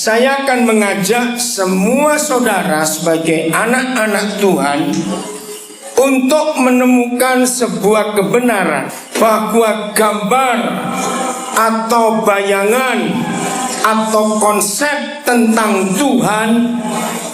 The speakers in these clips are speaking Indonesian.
Saya akan mengajak semua saudara sebagai anak-anak Tuhan untuk menemukan sebuah kebenaran bahwa gambar atau bayangan atau konsep tentang Tuhan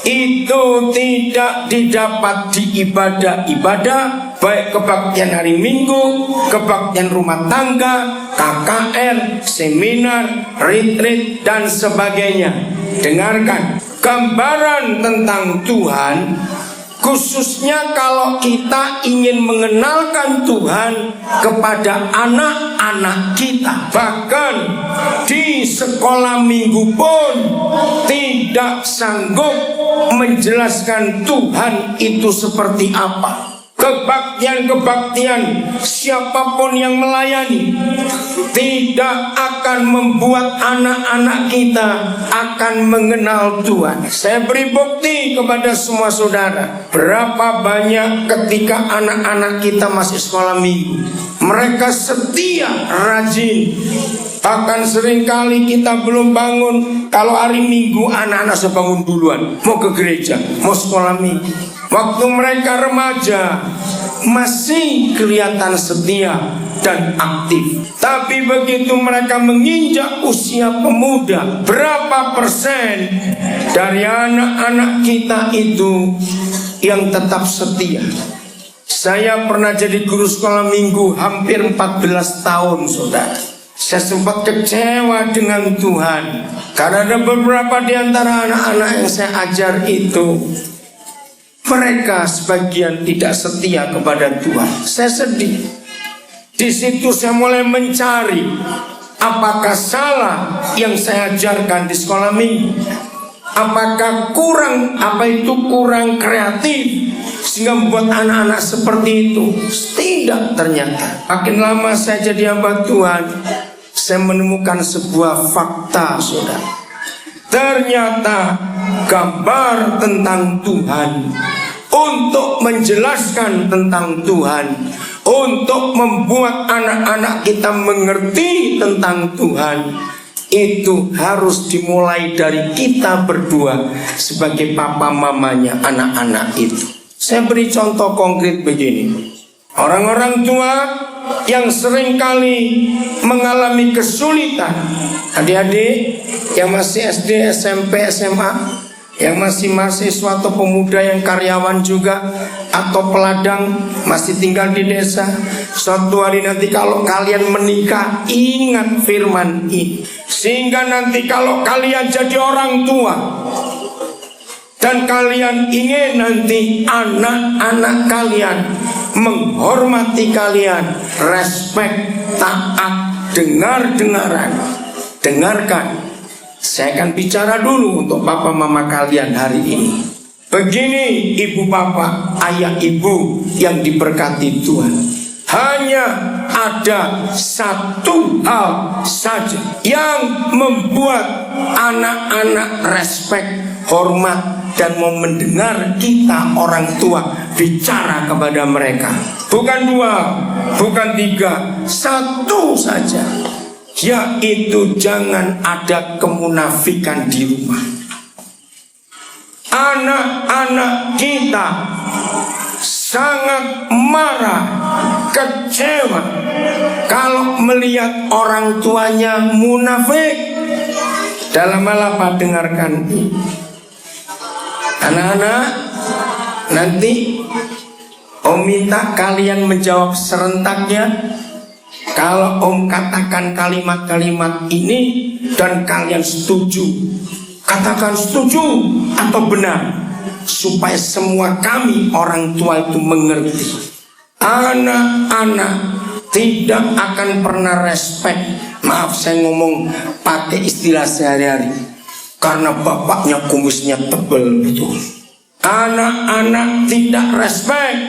itu tidak didapat di ibadah-ibadah, baik kebaktian hari Minggu, kebaktian rumah tangga, KKR, seminar, retreat, dan sebagainya. Dengarkan, gambaran tentang Tuhan, khususnya kalau kita ingin mengenalkan Tuhan kepada anak-anak kita. Bahkan di sekolah minggu pun tidak sanggup menjelaskan Tuhan itu seperti apa. Kebaktian-kebaktian siapapun yang melayani tidak akan membuat anak-anak kita akan mengenal Tuhan. Saya beri bukti kepada semua saudara. Berapa banyak ketika anak-anak kita masih sekolah minggu, mereka setia, rajin. Bahkan seringkali kita belum bangun. Kalau hari Minggu anak-anak sudah bangun duluan, mau ke gereja, mau sekolah minggu. Waktu mereka remaja masih kelihatan setia dan aktif. Tapi begitu mereka menginjak usia pemuda, berapa persen dari anak-anak kita itu yang tetap setia? Saya pernah jadi guru sekolah minggu hampir 14 tahun, saudara. Saya sempat kecewa dengan Tuhan karena ada beberapa di antara anak-anak yang saya ajar itu, mereka sebagian tidak setia kepada Tuhan. Saya sedih. Di situ saya mulai mencari apakah salah yang saya ajarkan di sekolah minggu. Apakah kurang kreatif sehingga membuat anak-anak seperti itu? Tidak, ternyata. Makin lama saya jadi hamba Tuhan, saya menemukan sebuah fakta, saudara. Ternyata gambar tentang Tuhan, untuk menjelaskan tentang Tuhan, untuk membuat anak-anak kita mengerti tentang Tuhan, itu harus dimulai dari kita berdua sebagai papa mamanya anak-anak itu. Saya beri contoh konkret begini. Orang-orang tua yang seringkali mengalami kesulitan, adik-adik yang masih SD, SMP, SMA, yang masih mahasiswa atau pemuda yang karyawan juga, atau peladang masih tinggal di desa. Suatu hari nanti kalau kalian menikah, ingat firman ini, sehingga nanti kalau kalian jadi orang tua dan kalian ingin nanti anak-anak kalian menghormati kalian, respect, taat, dengar-dengaran. Dengarkan, saya akan bicara dulu untuk papa mama kalian hari ini. Begini ibu bapak, ayah ibu yang diberkati Tuhan. Hanya ada satu hal saja yang membuat anak-anak respect, hormat, dan mau mendengar kita orang tua bicara kepada mereka. Bukan dua, bukan tiga, satu saja, yaitu jangan ada kemunafikan di rumah. Anak-anak kita sangat marah, kecewa kalau melihat orang tuanya munafik. Dalam hal apa? Dengarkan ini. Anak-anak, nanti Om minta kalian menjawab serentaknya. Kalau Om katakan kalimat-kalimat ini dan kalian setuju, katakan setuju atau benar, supaya semua kami orang tua itu mengerti. Anak-anak tidak akan pernah respect. Maaf saya ngomong pakai istilah sehari-hari, karena bapaknya kumisnya tebal betul. Anak-anak tidak respect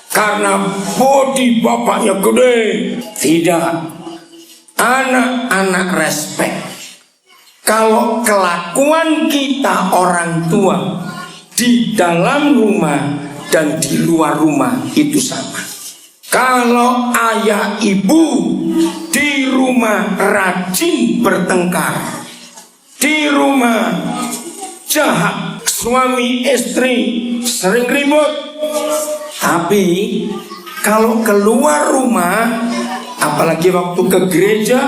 karena body bapaknya gede. Tidak. Anak-anak respect kalau kelakuan kita orang tua di dalam rumah dan di luar rumah itu sama. Kalau ayah ibu di rumah rajin bertengkar, Di rumah jahat, suami istri sering ribut. Tapi kalau keluar rumah, apalagi waktu ke gereja,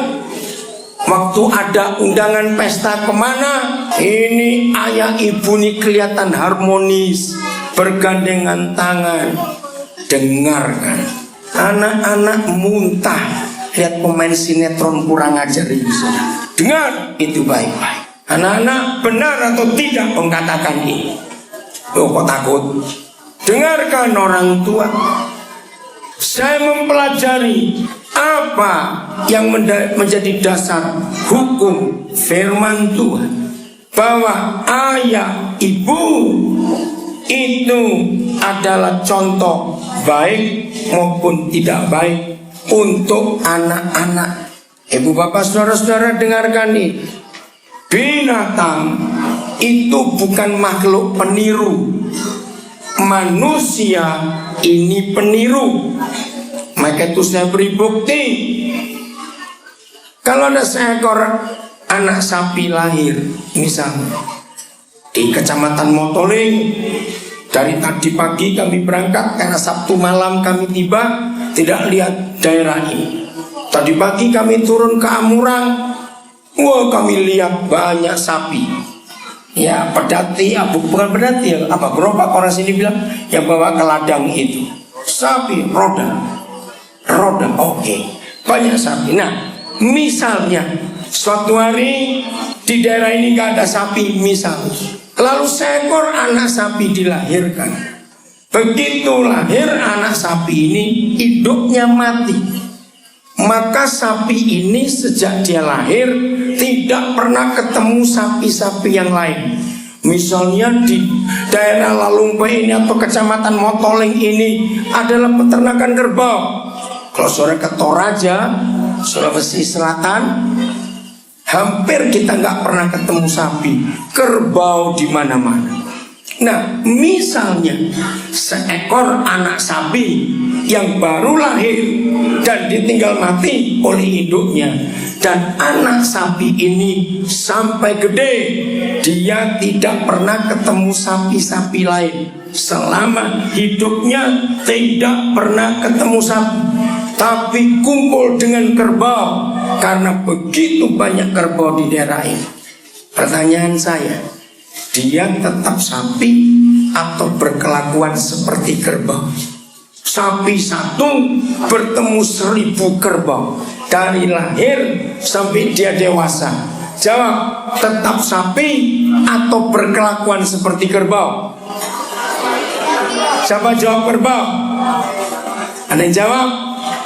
waktu ada undangan pesta kemana, ini ayah ibu nih kelihatan harmonis, bergandengan tangan. Dengarkan, anak-anak muntah lihat pemain sinetron kurang ajar ini. Dengar itu baik-baik. Anak-anak benar atau tidak mengatakan ini? Oh, kok takut? Dengarkan orang tua. Saya mempelajari apa yang menjadi dasar hukum firman Tuhan, bahwa ayah ibu itu adalah contoh baik maupun tidak baik untuk anak-anak. Ibu bapak saudara-saudara dengarkan ini. Binatang itu bukan makhluk peniru. Manusia ini peniru. Maka itu saya beri bukti. Kalau ada seekor anak sapi lahir, misalnya di Kecamatan Motoling, dari tadi pagi kami berangkat karena Sabtu malam kami tiba, tidak lihat daerah ini. Tadi pagi kami turun ke Amurang, wah kami lihat banyak sapi. Ya pedati, bukan pedati ya, apa gerobak orang sini bilang, yang bawa ke ladang itu sapi roda, oke. Banyak sapi. Nah, misalnya suatu hari di daerah ini gak ada sapi, misalnya, lalu seekor anak sapi dilahirkan. Begitu lahir anak sapi ini, induknya mati. Maka sapi ini sejak dia lahir tidak pernah ketemu sapi-sapi yang lain. Misalnya di daerah Lalumpe ini atau Kecamatan Motoling ini adalah peternakan kerbau. Kalau sore ke Toraja, Sulawesi Selatan, hampir kita nggak pernah ketemu sapi, kerbau di mana-mana. Nah, misalnya seekor anak sapi yang baru lahir dan ditinggal mati oleh induknya, dan anak sapi ini sampai gede dia tidak pernah ketemu sapi-sapi lain selama hidupnya, tidak pernah ketemu sapi, tapi kumpul dengan kerbau karena begitu banyak kerbau di daerah ini. Pertanyaan saya, dia tetap sapi atau berkelakuan seperti kerbau? Sapi satu bertemu 1000 kerbau dari lahir sampai dia dewasa. Jawab, tetap sapi atau berkelakuan seperti kerbau? Siapa jawab kerbau? Ada yang jawab?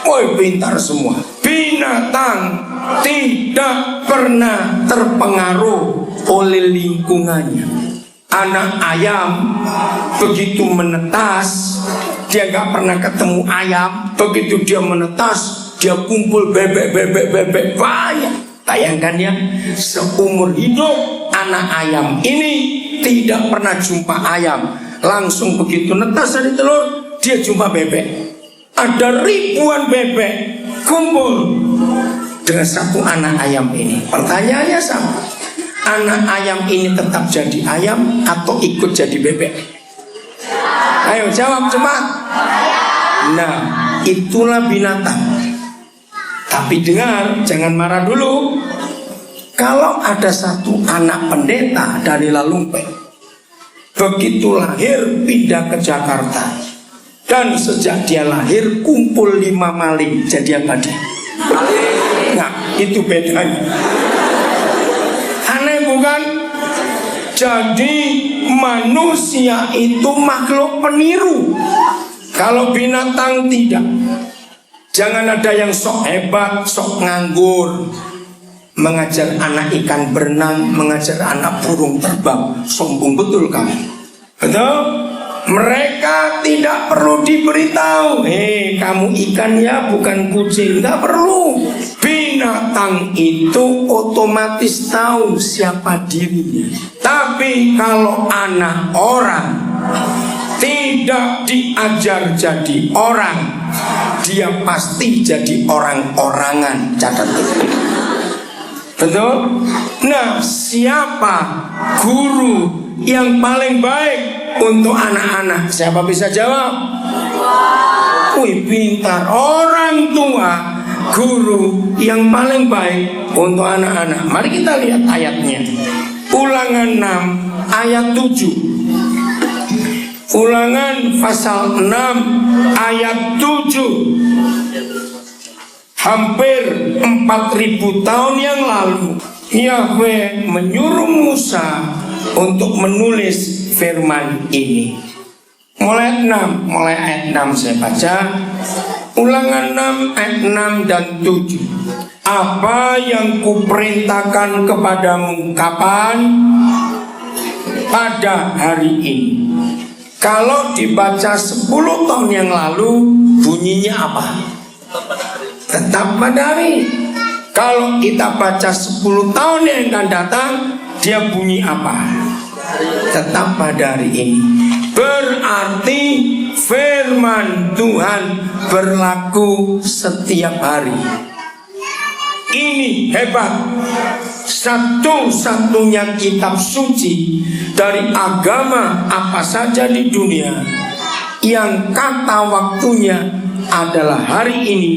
Woi, pintar semua. Binatang tidak pernah terpengaruh oleh lingkungannya. Anak ayam begitu menetas, dia gak pernah ketemu ayam. Begitu dia menetas, dia kumpul bebek banyak. Bayangkan ya, seumur hidup anak ayam ini tidak pernah jumpa ayam. Langsung begitu netas dari telur, dia jumpa bebek. Ada ribuan bebek kumpul dengan satu anak ayam ini. Pertanyaannya sama, anak ayam ini tetap jadi ayam atau ikut jadi bebek? Ayo jawab cepat. Nah, itulah binatang. Tapi dengar, jangan marah dulu. Kalau ada satu anak pendeta dari Lalumpe, begitu lahir pindah ke Jakarta, dan sejak dia lahir kumpul 5 maling, jadi apa dia? Nah, itu bedanya. Aneh bukan? Jadi manusia itu makhluk peniru. Kalau binatang tidak. Jangan ada yang sok hebat, sok nganggur, mengajar anak ikan berenang, mengajar anak burung terbang. Sombong betul kamu. Betul? Mereka tidak perlu diberitahu, kamu ikan ya, bukan kucing. Tidak perlu. Binatang itu otomatis tahu siapa dirinya. Tapi kalau anak orang tidak diajar jadi orang, dia pasti jadi orang-orangan. Catat itu. Betul? Nah, siapa guru yang paling baik untuk anak-anak? Siapa bisa jawab? Wih, pintar. Orang tua guru yang paling baik untuk anak-anak. Mari kita lihat ayatnya. Ulangan 6 ayat 7. Ulangan pasal 6 ayat 7. Hampir 4.000 tahun yang lalu Yahweh menyuruh Musa untuk menulis firman ini. Mulai ayat 6 saya baca. Ulangan 6 ayat 6 dan 7. Apa yang kuperintahkan kepadamu kapan? Pada hari ini. Kalau dibaca 10 tahun yang lalu, bunyinya apa? Tetap pada hari. Kalau kita baca 10 tahun yang akan datang, dia bunyi apa? Tetap pada hari ini. Berarti firman Tuhan berlaku setiap hari. Ini hebat. Satu-satunya kitab suci dari agama apa saja di dunia yang kata waktunya adalah hari ini,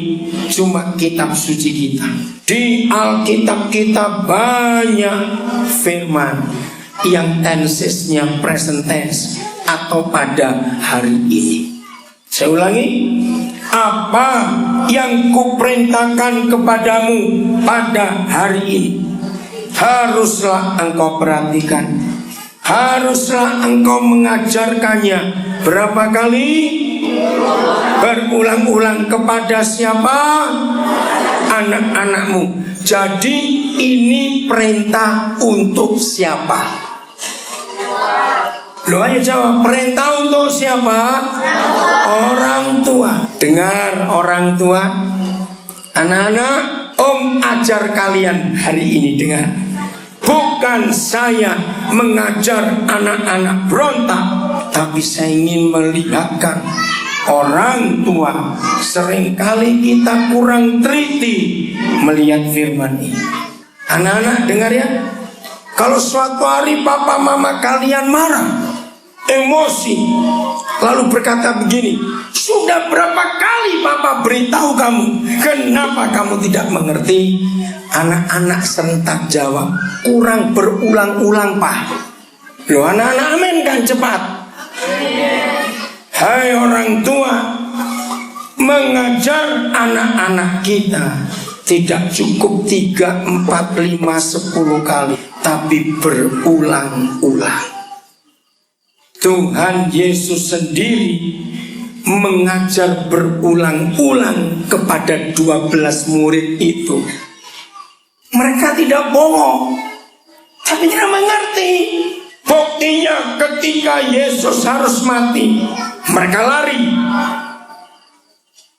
cuma kitab suci kita. Di Alkitab kita banyak firman yang tensesnya present tense atau pada hari ini. Saya ulangi. Apa yang kuperintahkan kepadamu pada hari ini, haruslah engkau perhatikan, haruslah engkau mengajarkannya. Berapa kali? Berulang-ulang. Kepada siapa? Anak-anakmu. Jadi ini perintah untuk siapa? Lo ayo jawab, perintah untuk siapa? Orang tua. Dengar orang tua, anak-anak, Om ajar kalian hari ini. Dengar, bukan saya mengajar anak-anak berontak, tapi saya ingin melihatkan orang tua. Seringkali kita kurang teliti melihat firman ini. Anak-anak dengar ya. Kalau suatu hari papa mama kalian marah, emosi, lalu berkata begini, sudah berapa kali papa beritahu kamu, kenapa kamu tidak mengerti? Anak-anak serentak jawab, kurang berulang-ulang pak. Loh, anak-anak amin kan cepat. Hai orang tua, mengajar anak-anak kita tidak cukup 3, 4, 5, 10 kali, tapi berulang-ulang. Tuhan Yesus sendiri mengajar berulang-ulang kepada 12 murid itu. Mereka tidak bohong, tapi tidak mengerti. Buktinya ketika Yesus harus mati, mereka lari.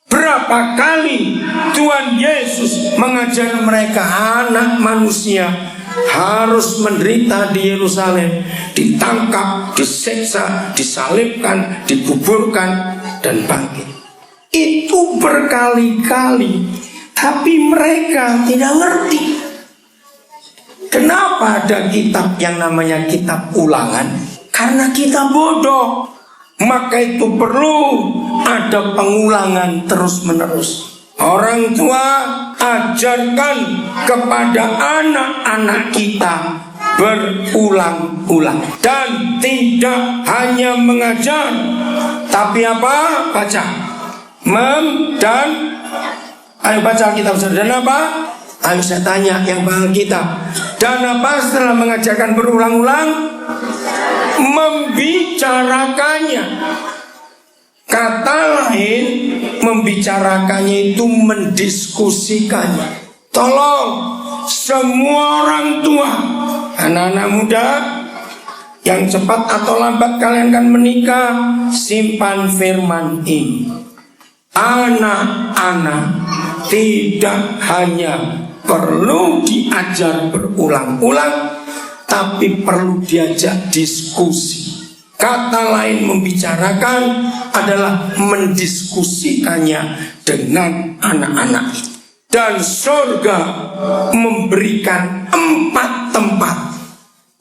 Berapa kali Tuhan Yesus mengajar mereka, anak manusia harus menderita di Yerusalem, ditangkap, diseksa, disalibkan, dikuburkan, dan bangkit. Itu berkali-kali, tapi mereka tidak ngerti. Kenapa ada kitab yang namanya kitab ulangan? Karena kita bodoh. Maka itu perlu ada pengulangan terus-menerus. Orang tua, ajarkan kepada anak-anak kita berulang-ulang. Dan tidak hanya mengajar, tapi apa? Baca. Dan ayo baca kitab. Dan apa? Ayo saya tanya yang bahas kita. Dan apa setelah mengajarkan berulang-ulang? Membicarakannya. Kata lain, membicarakannya itu mendiskusikannya. Tolong semua orang tua, anak-anak muda yang cepat atau lambat kalian akan menikah, simpan firman ini. Anak-anak tidak hanya perlu diajar berulang-ulang, tapi perlu diajak diskusi. Kata lain membicarakan adalah mendiskusikannya dengan anak-anak itu. Dan surga memberikan 4 tempat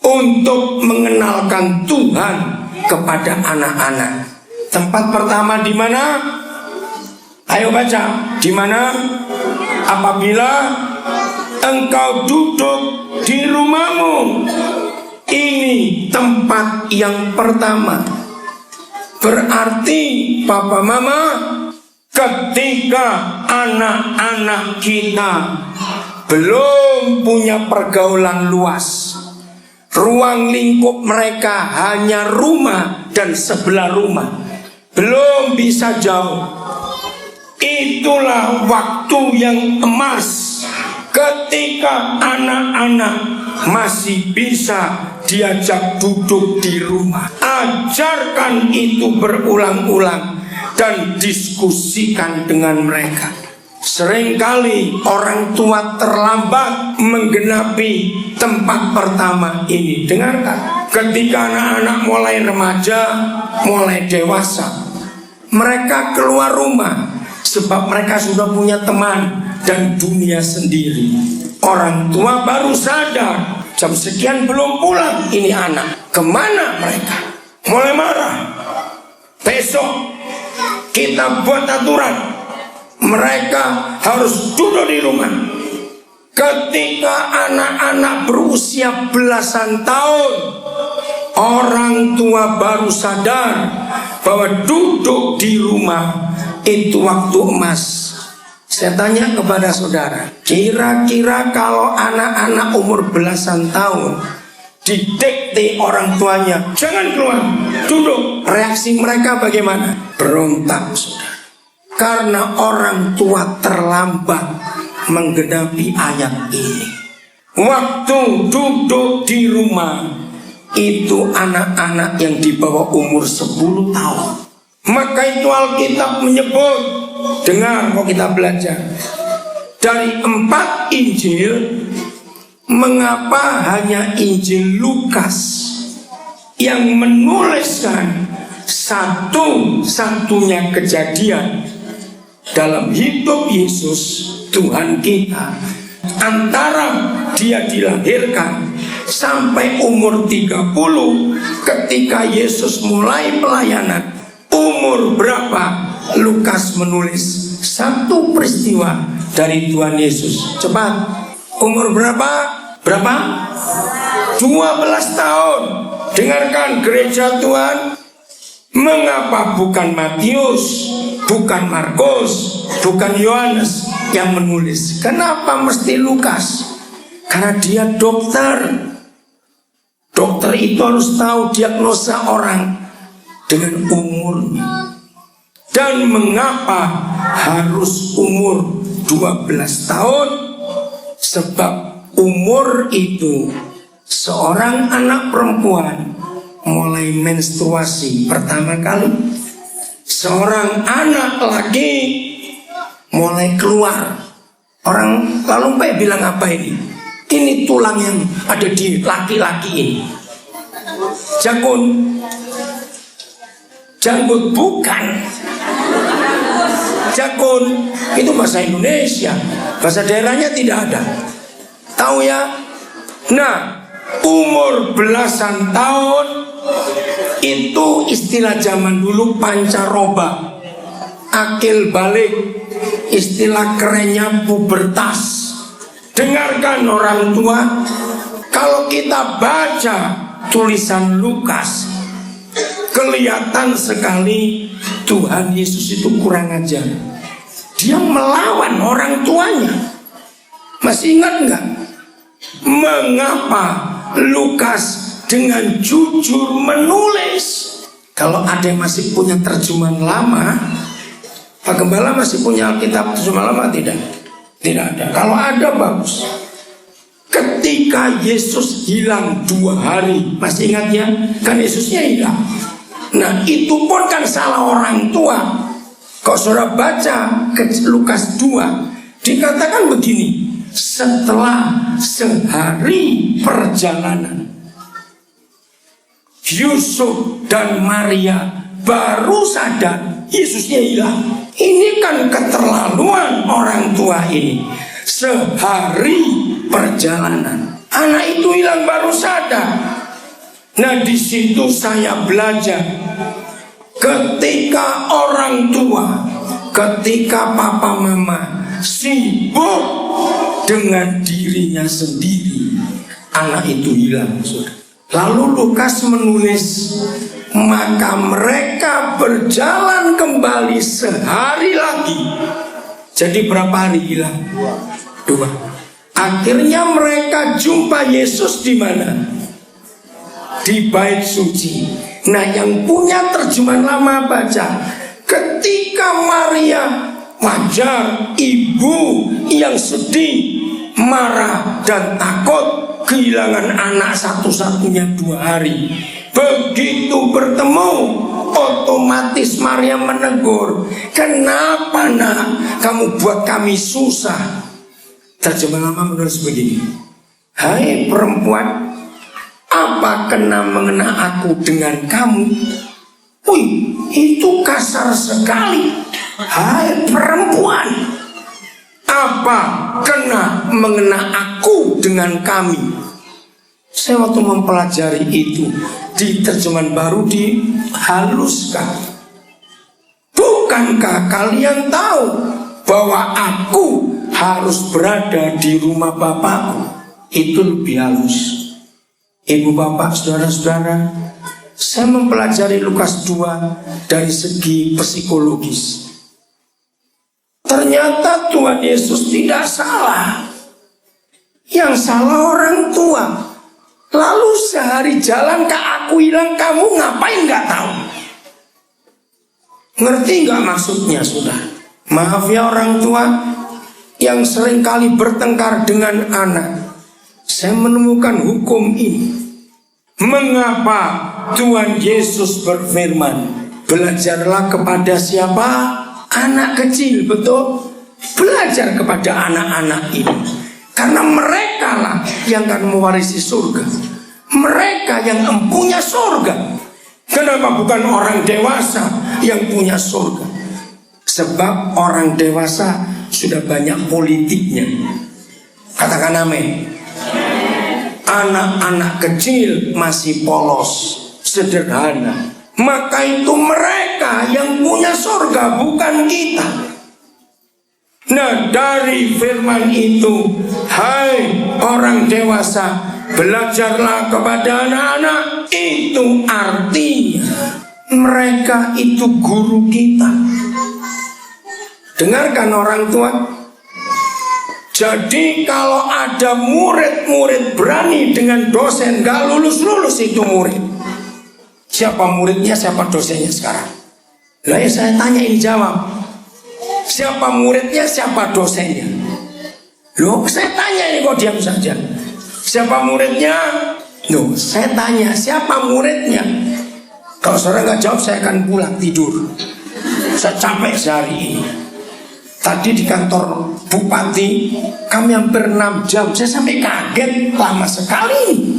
untuk mengenalkan Tuhan kepada anak-anak. Tempat pertama di mana? Ayo baca. Di mana? Apabila engkau duduk di rumahmu. Ini tempat yang pertama. Berarti Papa Mama, ketika anak-anak kita belum punya pergaulan luas, ruang lingkup mereka hanya rumah dan sebelah rumah, belum bisa jauh, itulah waktu yang emas ketika anak-anak masih bisa diajak duduk di rumah. Ajarkan itu berulang-ulang dan diskusikan dengan mereka. Seringkali orang tua terlambat menggenapi tempat pertama ini. Dengarkan, ketika anak-anak mulai remaja, mulai dewasa, mereka keluar rumah sebab mereka sudah punya teman dan dunia sendiri. Orang tua baru sadar, jam sekian belum pulang ini anak. Kemana mereka? Mulai marah. Besok kita buat aturan, mereka harus duduk di rumah. Ketika anak-anak berusia belasan tahun, orang tua baru sadar bahwa duduk di rumah itu waktu emas. Saya tanya kepada saudara, kira-kira kalau anak-anak umur belasan tahun didikte orang tuanya, jangan keluar, duduk, reaksi mereka bagaimana? Berontak, saudara. Karena orang tua terlambat menggenapi ayat ini. Waktu duduk di rumah itu anak-anak yang di bawah umur 10 tahun. Maka itu Alkitab menyebut, dengar mau kita belajar dari 4 Injil, mengapa hanya Injil Lukas yang menuliskan satu-satunya kejadian dalam hidup Yesus Tuhan kita, antara dia dilahirkan sampai umur 30, ketika Yesus mulai pelayanan. Umur berapa Lukas menulis satu peristiwa dari Tuhan Yesus? Cepat, umur berapa? Berapa? 12 tahun. Dengarkan gereja Tuhan. Mengapa bukan Matius, bukan Markus, bukan Yohanes yang menulis? Kenapa mesti Lukas? Karena dia dokter. Dokter itu harus tahu diagnosa orang dengan umurnya. Dan mengapa harus umur 12 tahun? Sebab umur itu seorang anak perempuan mulai menstruasi pertama kali. Seorang anak laki mulai keluar. Orang lalu bilang apa ini? Ini tulang yang ada di laki-laki ini. Janggut bukan. Jakun itu bahasa Indonesia, bahasa daerahnya tidak ada. Tahu ya? Nah, umur belasan tahun itu istilah zaman dulu pancaroba, akil balik, istilah kerennya pubertas. Dengarkan orang tua, kalau kita baca tulisan Lukas, kelihatan sekali Tuhan Yesus itu kurang ajar. Dia melawan orang tuanya. Masih ingat enggak? Mengapa Lukas dengan jujur menulis? Kalau ada yang masih punya terjemahan lama, Pak Gembala masih punya Alkitab terjemahan lama tidak? Tidak ada. Kalau ada bagus. Ketika Yesus hilang 2 hari, masih ingat ya? Kan Yesusnya hilang. Nah itu pun kan salah orang tua. Kalau saudara baca ke Lukas 2, dikatakan begini, setelah sehari perjalanan, Yusuf dan Maria baru sadar Yesusnya hilang. Ini kan keterlaluan orang tua ini. sehari perjalanan. Anak itu hilang baru sadar. Nah, di situ saya belajar. Ketika orang tua, ketika papa mama sibuk dengan dirinya sendiri, anak itu hilang. Lalu Lukas menulis, maka mereka berjalan kembali sehari lagi. Jadi berapa hari hilang? 2. Akhirnya mereka jumpa Yesus di mana? Di bait suci. Nah, yang punya terjemahan lama baca, ketika Maria, wajar ibu yang sedih, marah dan takut kehilangan anak satu-satunya 2 hari. Begitu bertemu, otomatis Maria menegur, kenapa nak kamu buat kami susah? Terjemahan lama menulis begini, hai perempuan, apa kena mengena aku dengan kamu? Wih, itu kasar sekali. Hai perempuan, apa kena mengena aku dengan kami? Saya waktu mempelajari itu di terjemahan baru dihaluskan. Bukankah kalian tahu bahwa aku harus berada di rumah Bapakku? Itu lebih halus. Ibu bapak, saudara-saudara, saya mempelajari Lukas 2 dari segi psikologis. Ternyata Tuhan Yesus tidak salah. Yang salah orang tua. Lalu sehari jalan ke aku hilang, kamu ngapain gak tahu? Ngerti gak maksudnya, sudah? Maaf ya orang tua yang seringkali bertengkar dengan anak. Saya menemukan hukum ini. Mengapa Tuhan Yesus berfirman, belajarlah kepada siapa? Anak kecil, betul? Belajar kepada anak-anak ini. Karena mereka lah yang akan mewarisi surga. Mereka yang empunya surga. Kenapa bukan orang dewasa yang punya surga? Sebab orang dewasa sudah banyak politiknya. Katakan amin. Anak-anak kecil masih polos, sederhana. Maka itu mereka yang punya surga, bukan kita. Nah, dari firman itu, hai orang dewasa, belajarlah kepada anak-anak. Itu artinya mereka itu guru kita. Dengarkan orang tua. Jadi kalau ada murid-murid berani dengan dosen, gak lulus-lulus itu murid. Siapa muridnya, siapa dosennya sekarang? Lah ya saya tanya, ini jawab. Siapa muridnya, siapa dosennya? Loh, saya tanya ini kok diam saja. Siapa muridnya? Loh, saya tanya siapa muridnya? Kalau saudara gak jawab, saya akan pulang tidur. Saya capek sehari ini. Tadi di kantor bupati kami hampir 6 jam. Saya sampai kaget, lama sekali.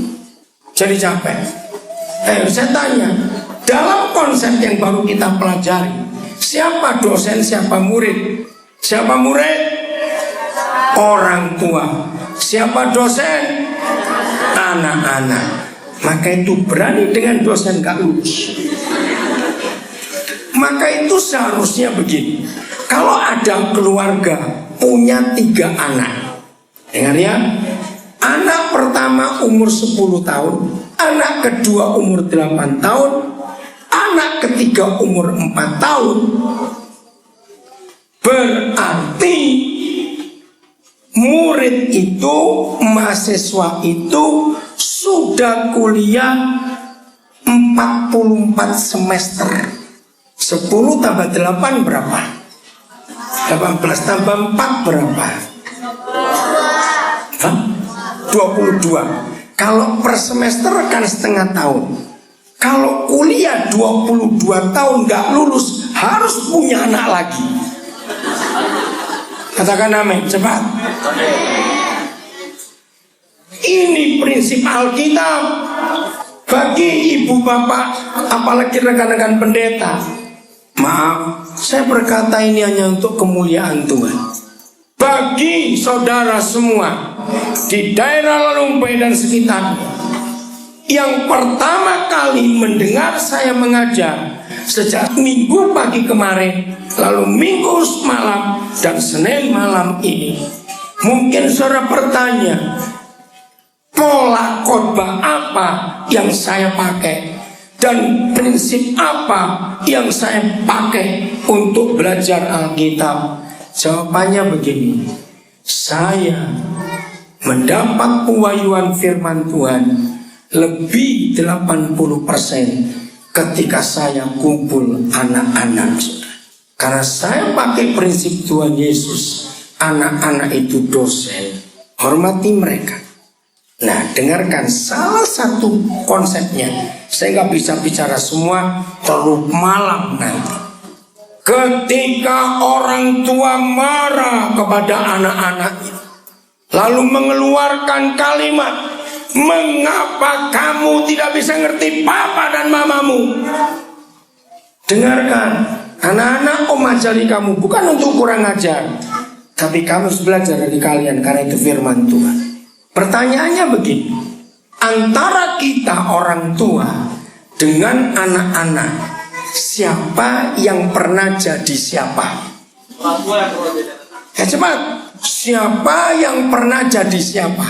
Jadi capek. Saya tanya, dalam konsep yang baru kita pelajari, siapa dosen, siapa murid? Siapa murid? Orang tua. Siapa dosen? Anak-anak. Maka itu berani dengan dosen gak lulus. Maka itu seharusnya begini. Kalau ada keluarga punya 3 anak, dengar ya. Anak pertama umur 10 tahun, anak kedua umur 8 tahun, anak ketiga umur 4 tahun. Berarti murid itu, mahasiswa itu sudah kuliah 44 semester. 10 tambah 8 berapa? 18 tambah 4 berapa? 22. Kalau per semester kan setengah tahun. Kalau kuliah 22 tahun gak lulus, harus punya anak lagi. Katakan amin, cepat. Ini prinsip Alkitab. Bagi ibu bapak, apalagi rekan-rekan pendeta, maaf, saya berkata ini hanya untuk kemuliaan Tuhan. bagi saudara semua di daerah Lalumpe dan sekitarnya yang pertama kali mendengar saya mengajar sejak Minggu pagi kemarin, lalu Minggu malam dan Senin malam ini, mungkin saudara bertanya, pola khotbah apa yang saya pakai dan prinsip apa yang saya pakai untuk belajar Alkitab? Jawabannya begini, saya mendapat pewahyuan firman Tuhan lebih 80% ketika saya kumpul anak-anak. Karena saya pakai prinsip Tuhan Yesus, anak-anak itu dosen, hormati mereka. Nah, dengarkan salah satu konsepnya. Saya nggak bisa bicara semua, terlalu malam nanti. Ketika orang tua marah kepada anak-anaknya, lalu mengeluarkan kalimat, mengapa kamu tidak bisa ngerti papa dan mamamu? Dengarkan, anak-anak, om ajari kamu bukan untuk kurang ajar, tapi kamu harus belajar dari kalian, karena itu firman Tuhan. Pertanyaannya begini, antara kita orang tua dengan anak-anak, siapa yang pernah jadi siapa? Ya cepat, siapa yang pernah jadi siapa?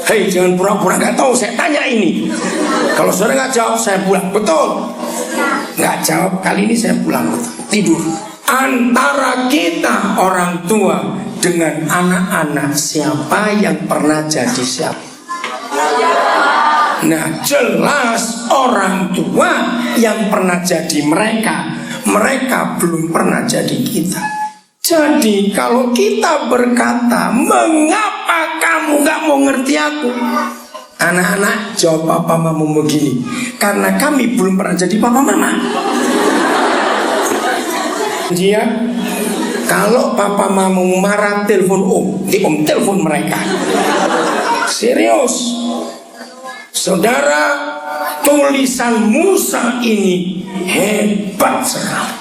Hei, jangan pura-pura nggak tahu, saya tanya ini. Kalau saudara nggak jawab, saya pulang. Betul? Nggak jawab, kali ini saya pulang. Tidur. Antara kita orang tua dengan anak-anak, siapa yang pernah jadi siapa? Nah, jelas orang tua yang pernah jadi mereka. Mereka belum pernah jadi kita. Jadi kalau kita berkata, mengapa kamu gak mau ngerti aku? Anak-anak jawab papa mama begini, karena kami belum pernah jadi papa mama. Dia, kalau papa mama marah telepon om telepon mereka. Serius. Saudara, tulisan Musa ini hebat sekali.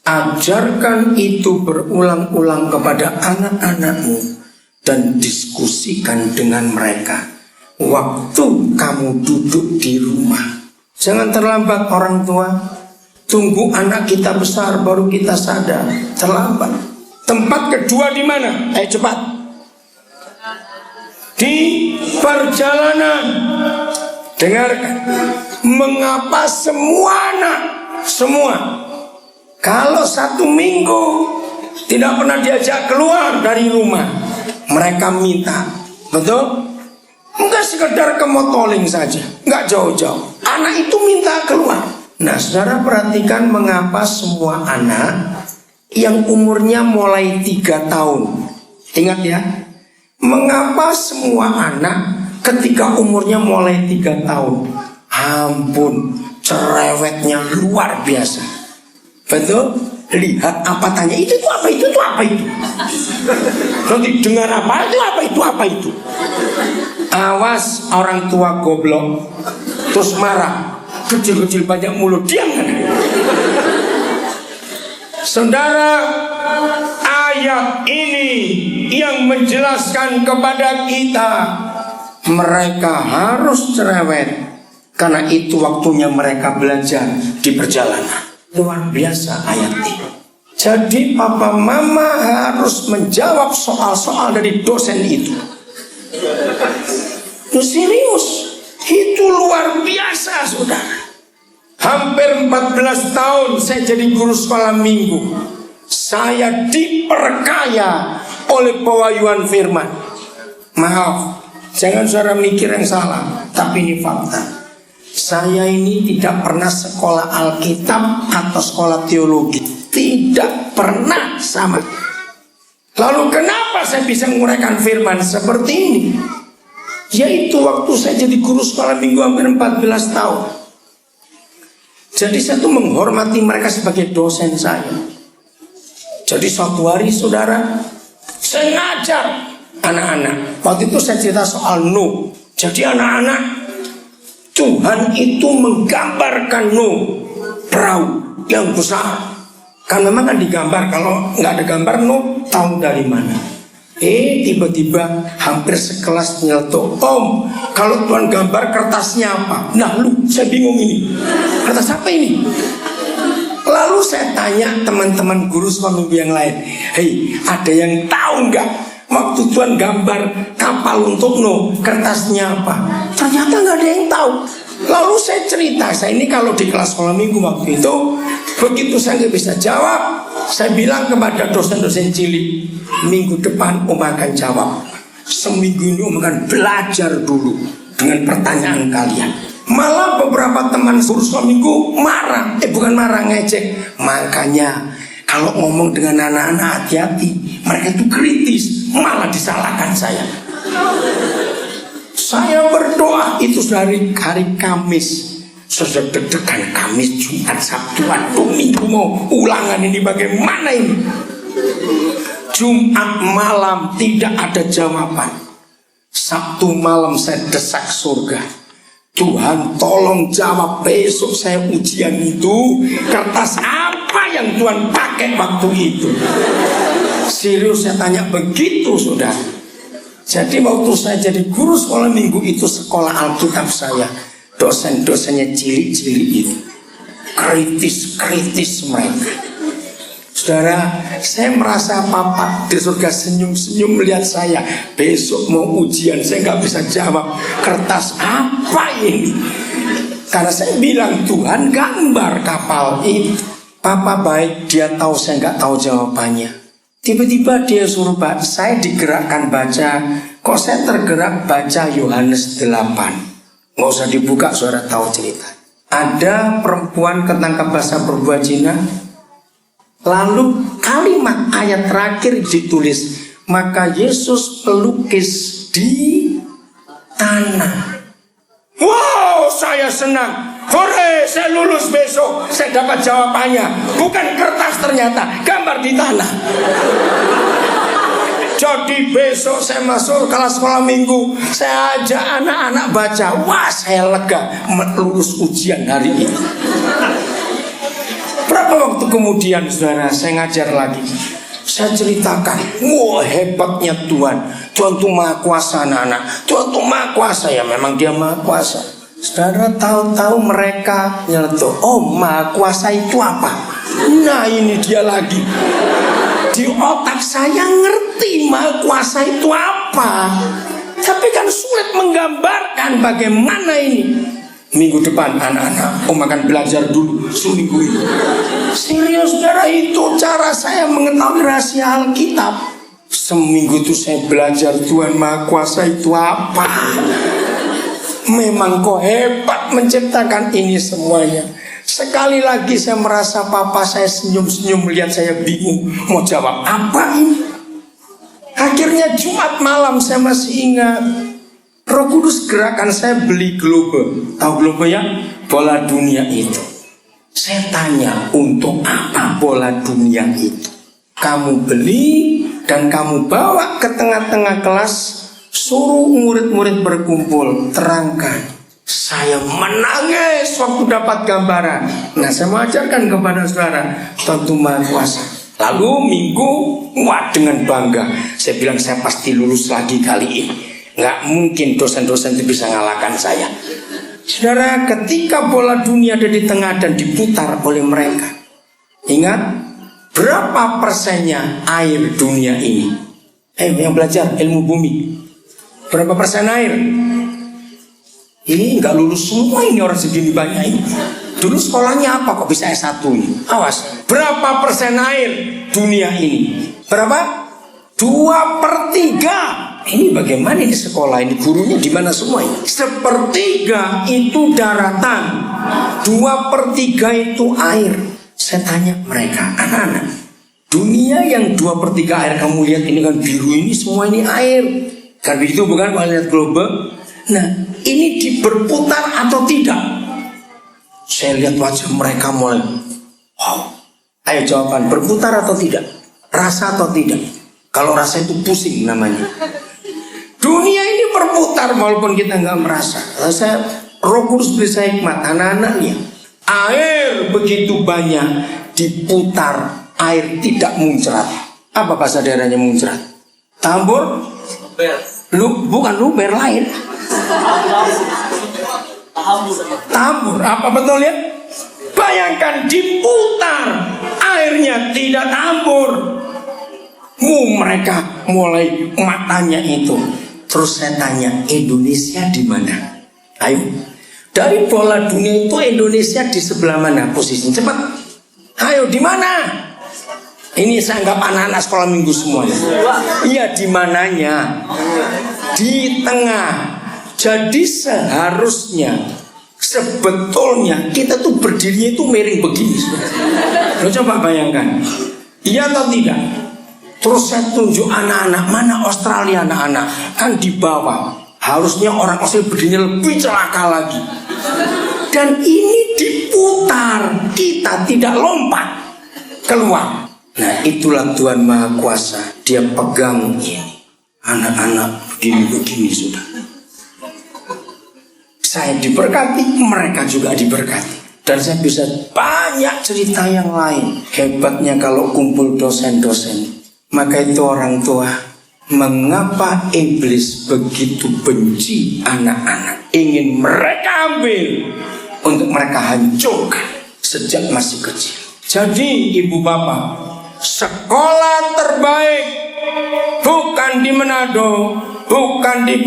Ajarkan itu berulang-ulang kepada anak-anakmu dan diskusikan dengan mereka waktu kamu duduk di rumah. Jangan terlambat orang tua. Tunggu anak kita besar baru kita sadar. Terlambat. Tempat kedua di mana? Ayo cepat. Di perjalanan. Dengarkan. Mengapa semua anak, semua, kalau 1 minggu tidak pernah diajak keluar dari rumah, mereka minta, betul? Enggak sekedar ke motoling saja, enggak jauh-jauh. Anak itu minta keluar. Nah, saudara perhatikan mengapa semua anak yang umurnya mulai 3 tahun. Ingat ya, mengapa semua anak ketika umurnya mulai 3 tahun, ampun, cerewetnya luar biasa. Betul? Lihat apa, tanya itu apa, itu apa itu. Nanti dengar apa itu. Awas orang tua goblok, terus marah, kecil-kecil banyak mulut, diam kan? Saudara, ayat ini yang menjelaskan kepada kita, mereka harus cerewet, karena itu waktunya mereka belajar di perjalanan. Luar biasa ayat ini. Jadi papa mama harus menjawab soal-soal dari dosen itu. Serius, itu luar biasa saudara. Hampir 14 tahun saya jadi guru sekolah minggu. Saya diperkaya oleh pewahyuan firman. Maaf, jangan saudara mikir yang salah, tapi ini fakta. Saya ini tidak pernah sekolah Alkitab atau sekolah teologi. Tidak pernah sama. Lalu kenapa saya bisa menguraikan firman seperti ini? Yaitu waktu saya jadi guru sekolah minggu hampir 14 tahun. Jadi saya tuh menghormati mereka sebagai dosen saya. Jadi suatu hari saudara, saya ngajar anak-anak. Waktu itu saya cerita soal Nuh. Jadi anak-anak, Tuhan itu menggambarkan Nuh, perahu yang besar. Kan memang kan digambar, kalau nggak ada gambar tahu dari mana. Tiba-tiba hampir sekelas nyeletuk, "Om, kalau Tuhan gambar kertasnya apa?" Nah saya bingung ini, kertas apa ini? Lalu saya tanya teman-teman guru seminggu yang lain, "Hei, ada yang tahu nggak waktu Tuhan gambar kapal untuk kertasnya apa?" Ternyata nggak ada yang tahu. Lalu saya cerita, saya ini kalau di kelas sekolah minggu waktu itu, begitu saya nggak bisa jawab, saya bilang kepada dosen-dosen cilik, "Minggu depan Om akan jawab. Seminggu ini Om akan belajar dulu dengan pertanyaan kalian." Malah beberapa teman guru sekolah minggu marah, bukan marah, ngejek. Makanya kalau ngomong dengan anak-anak hati-hati, mereka itu kritis, malah disalahkan saya. Saya berdoa itu dari hari Kamis, sudah deg-degan Kamis, Jumat, Sabtu, Minggu mau ulangan ini bagaimana ini? Jumat malam tidak ada jawaban. Sabtu malam saya desak surga, "Tuhan tolong jawab, besok saya ujian itu kertas apa yang Tuhan pakai waktu itu?" Serius saya tanya begitu, saudara. Jadi waktu saya jadi guru sekolah minggu itu, sekolah Alkitab saya, dosen-dosennya cilik-cilik itu, kritis mereka. Saudara, saya merasa Papa di surga senyum-senyum melihat saya. Besok mau ujian, saya nggak bisa jawab, kertas apa ini? Karena saya bilang Tuhan gambar kapal itu. Papa baik, dia tahu saya nggak tahu jawabannya. Tiba-tiba dia suruh saya digerakkan baca. Kok saya tergerak baca Yohanes 8. Nggak usah dibuka, saudara tahu cerita. Ada perempuan ketangkap basah berbuat zina. Lalu kalimat ayat terakhir ditulis, "Maka Yesus pelukis di tanah." Wow, saya senang. Hore, saya lulus besok, saya dapat jawabannya. Bukan kertas ternyata, gambar di tanah. Jadi besok saya masuk kelas sekolah minggu, saya ajak anak-anak baca. Wah, saya lega, lulus ujian hari ini. Berapa waktu kemudian, saudara, saya ngajar lagi. Saya ceritakan, wah hebatnya Tuhan. Tuhan itu maha kuasa, anak-anak. Tuhan itu maha kuasa, ya memang dia maha kuasa. Saudara, tahu-tahu mereka nyeletuk, "Oh, maha kuasa itu apa?" Nah ini dia lagi. Di otak saya ngerti maha kuasa itu apa, tapi kan sulit menggambarkan bagaimana ini. Minggu depan anak-anak, Om akan belajar dulu seminggu ini. Serius, saudara, itu cara saya mengetahui rahasia Alkitab. Seminggu itu saya belajar Tuhan maha kuasa itu apa. Memang kok hebat menciptakan ini semuanya. Sekali lagi saya merasa Papa saya senyum-senyum melihat saya bingung mau jawab apa ini. Akhirnya Jumat malam saya masih ingat, Roh Kudus gerakan saya beli globe. Tahu globe ya? Bola dunia itu. Saya tanya, untuk apa bola dunia itu? Kamu beli dan kamu bawa ke tengah-tengah kelas, suruh murid-murid berkumpul, terangkan. Saya menangis waktu dapat gambaran. Nah, saya mengajarkan kepada saudara, tentu maha kuasa. Lalu minggu, wah dengan bangga, saya bilang saya pasti lulus lagi kali ini. Nggak mungkin dosen-dosen itu bisa ngalahkan saya. Saudara, ketika bola dunia ada di tengah dan diputar oleh mereka, ingat berapa persennya air dunia ini? Yang belajar ilmu bumi, berapa persen air? Ini nggak lulus semua ini orang segini banyak ini. Dulu sekolahnya apa kok bisa S1 ini? Awas, berapa persen air dunia ini? Berapa? 2/3. Ini bagaimana ini sekolah ini, gurunya di mana semua ini? 1/3 itu daratan, 2/3 itu air. Saya tanya mereka, anak-anak, dunia yang 2/3 air kamu lihat ini kan biru ini, semua ini air. Kan begitu bukan kalau lihat globe? Nah, ini berputar atau tidak? Saya lihat wajah mereka mulai, wow. Ayo jawaban, berputar atau tidak? Rasa atau tidak? Kalau rasa itu pusing namanya. Dunia ini berputar walaupun kita nggak merasa. Saya Roh Kudus beri saya hikmat, anak-anaknya. Air begitu banyak diputar air tidak muncrat. Apa bahasa daerahnya muncrat? Tambur? Bukan luber, lain. Tambur, apa betul ya? Bayangkan diputar, airnya tidak tambur. Mereka mulai matanya itu. Terus saya tanya, Indonesia di mana? Ayo, dari bola dunia itu Indonesia di sebelah mana posisinya? Cepat, ayo di mana? Ini saya anggap anak-anak sekolah minggu semuanya. Iya, di mananya? Di tengah. Jadi seharusnya, sebetulnya kita tuh berdirinya itu miring begini. Lo coba bayangkan, iya atau tidak? Terus saya tunjuk anak-anak, mana Australia anak-anak? Kan di bawah. Harusnya orang Australia berdirinya lebih celaka lagi. Dan ini diputar, kita tidak lompat keluar. Nah, itulah Tuhan Maha Kuasa. Dia pegang ini. Anak-anak begini-begini sudah. Saya diberkati, mereka juga diberkati. Dan saya bisa banyak cerita yang lain. Hebatnya kalau kumpul dosen-dosen. Maka itu orang tua, mengapa iblis begitu benci anak-anak? Ingin mereka ambil untuk mereka hancurkan sejak masih kecil. Jadi ibu bapak, sekolah terbaik bukan di Manado, bukan di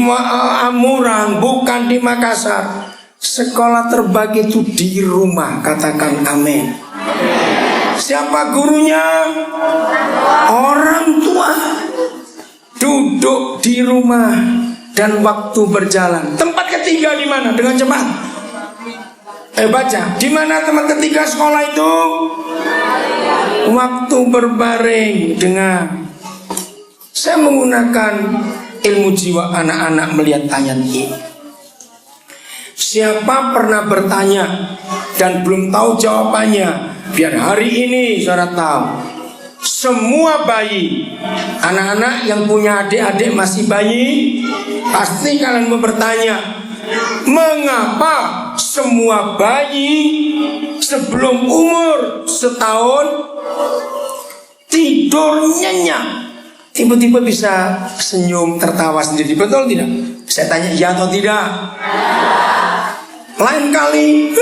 Amurang, bukan di Makassar. Sekolah terbaik itu di rumah. Katakan amin. Siapa gurunya? Orang tua. Duduk di rumah dan waktu berjalan. Tempat ketiga di mana? Dengan cepat. Baca. Di mana tempat ketiga sekolah itu? Waktu berbaring dengan. Saya menggunakan ilmu jiwa anak-anak melihat ayat ini. Siapa pernah bertanya dan belum tahu jawabannya? Biar hari ini saudara tahu. Semua bayi, anak-anak yang punya adik-adik masih bayi, pasti kalian mau bertanya, mengapa semua bayi sebelum umur setahun tidur nyenyak, tiba-tiba bisa senyum tertawa sendiri? Betul tidak? Saya tanya ya atau tidak? Lain kali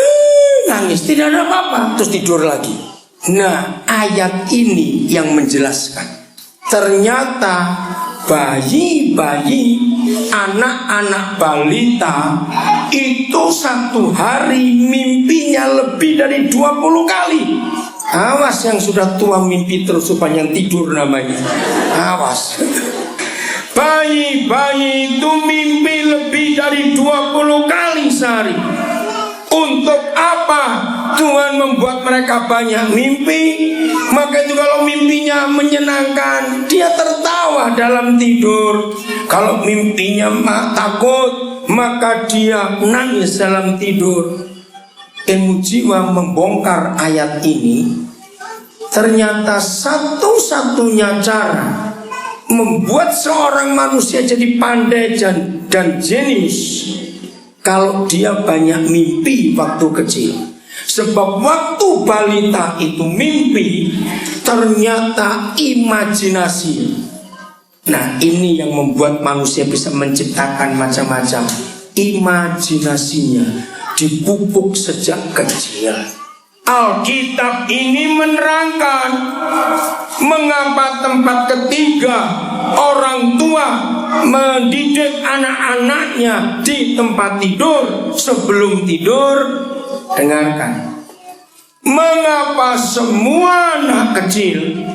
nangis, tidak ada apa-apa, terus tidur lagi. Nah, ayat ini yang menjelaskan. Ternyata bayi-bayi, anak-anak balita itu satu hari mimpinya lebih dari 20 kali. Awas yang sudah tua mimpi terus sepanjang tidur namanya. Awas. Bayi-bayi itu mimpi lebih dari 20 kali sehari. Untuk apa Tuhan membuat mereka banyak mimpi? Maka itu kalau mimpinya menyenangkan, dia tertawa dalam tidur. Kalau mimpinya takut, maka dia nangis dalam tidur. Ilmu jiwa membongkar ayat ini. Ternyata satu-satunya cara membuat seorang manusia jadi pandai dan jenius kalau dia banyak mimpi waktu kecil. Sebab waktu balita itu mimpi, ternyata imajinasi. Nah, ini yang membuat manusia bisa menciptakan macam-macam. Imajinasinya dipupuk sejak kecil. Alkitab ini menerangkan mengapa tempat ketiga orang tua mendidik anak-anaknya di tempat tidur. Sebelum tidur, dengarkan. Mengapa semua anak kecil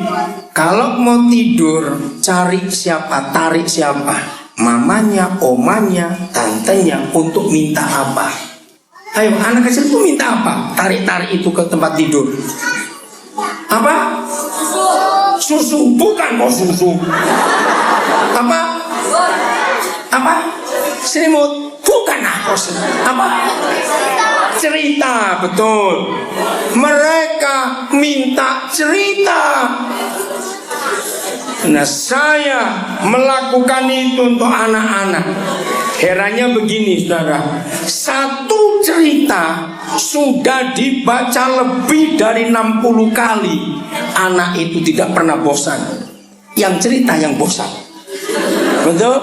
kalau mau tidur cari siapa, tarik siapa? Mamanya, omanya, tantenya untuk minta apa? Ayo, anak kecil itu minta apa? Tarik-tarik itu ke tempat tidur. Apa? Susu. Bukan kok susu. Apa? Apa? Selimut. Bukan aku. Apa? Cerita. Betul. Mereka minta cerita. Nah, saya melakukan itu untuk anak-anak. Herannya begini, saudara. Satu cerita sudah dibaca lebih dari 60 kali, anak itu tidak pernah bosan. Yang cerita yang bosan. Betul?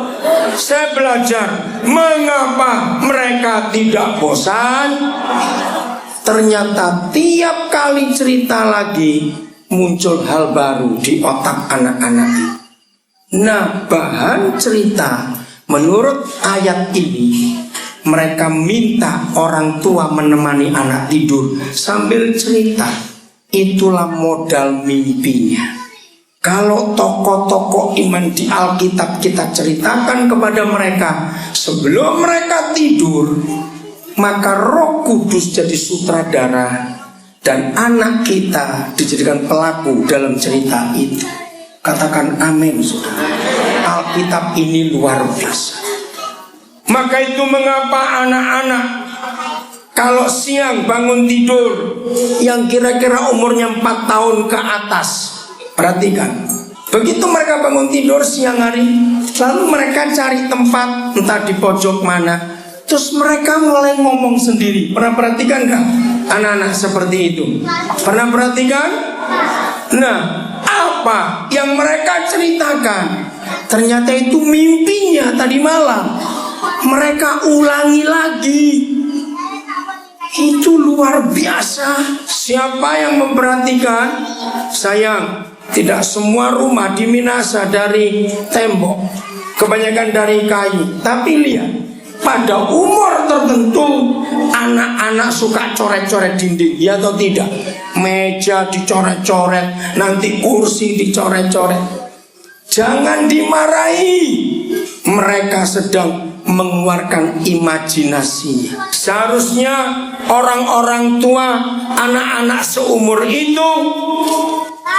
Saya belajar mengapa mereka tidak bosan. Ternyata tiap kali cerita lagi muncul hal baru di otak anak-anak. Nah, bahan cerita menurut ayat ini, mereka minta orang tua menemani anak tidur sambil cerita. Itulah modal mimpinya. Kalau tokoh-tokoh iman di Alkitab kita ceritakan kepada mereka sebelum mereka tidur, maka Roh Kudus jadi sutradara dan anak kita dijadikan pelaku dalam cerita itu. Katakan amin, saudara. Alkitab ini luar biasa. Maka itu mengapa anak-anak kalau siang bangun tidur yang kira-kira umurnya 4 tahun ke atas, perhatikan, begitu mereka bangun tidur siang hari, lalu mereka cari tempat entah di pojok mana, terus mereka mulai ngomong sendiri. Pernah perhatikan gak anak-anak seperti itu? Pernah perhatikan? Nah, apa yang mereka ceritakan ternyata itu mimpinya tadi malam. Mereka ulangi lagi. Itu luar biasa. Siapa yang memperhatikan? Sayang, tidak semua rumah di Minasa dari tembok, kebanyakan dari kayu. Tapi lihat, pada umur tertentu anak-anak suka coret-coret dinding, ya atau tidak? Meja dicoret-coret, nanti kursi dicoret-coret. Jangan dimarahi, mereka sedang mengeluarkan imajinasinya. Seharusnya orang-orang tua anak-anak seumur itu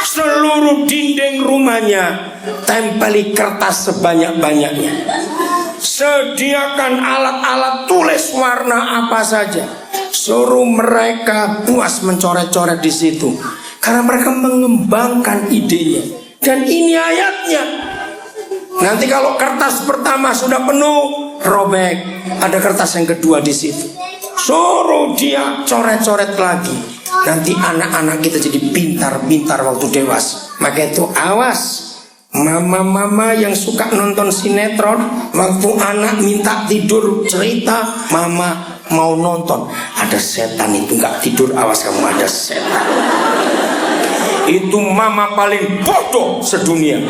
seluruh dinding rumahnya tempeli kertas sebanyak-banyaknya. Sediakan alat-alat tulis warna apa saja. Suruh mereka puas mencoret-coret di situ, karena mereka mengembangkan idenya. Dan ini ayatnya. Nanti kalau kertas pertama sudah penuh, robek, ada kertas yang kedua di situ. Suruh dia coret-coret lagi. Nanti anak-anak kita jadi pintar-pintar waktu dewasa. Maka itu awas, mama-mama yang suka nonton sinetron, waktu anak minta tidur cerita, mama mau nonton, ada setan itu nggak tidur, awas kamu ada setan. Itu mama paling bodoh sedunia.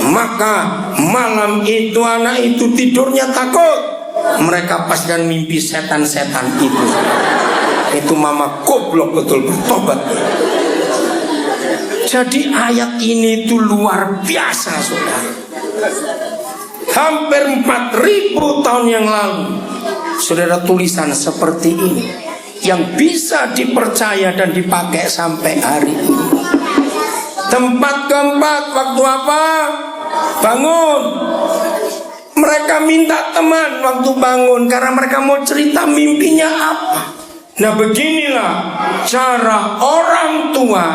Maka malam itu anak itu tidurnya takut. Mereka pastikan mimpi setan-setan itu. Itu mama goblok betul, bertobat. Jadi ayat ini itu luar biasa, saudara. Hampir 4.000 tahun yang lalu, saudara, tulisan seperti ini yang bisa dipercaya dan dipakai sampai hari ini. Tempat keempat, waktu apa? Bangun. Mereka minta teman waktu bangun, karena mereka mau cerita mimpinya apa. Nah, beginilah cara orang tua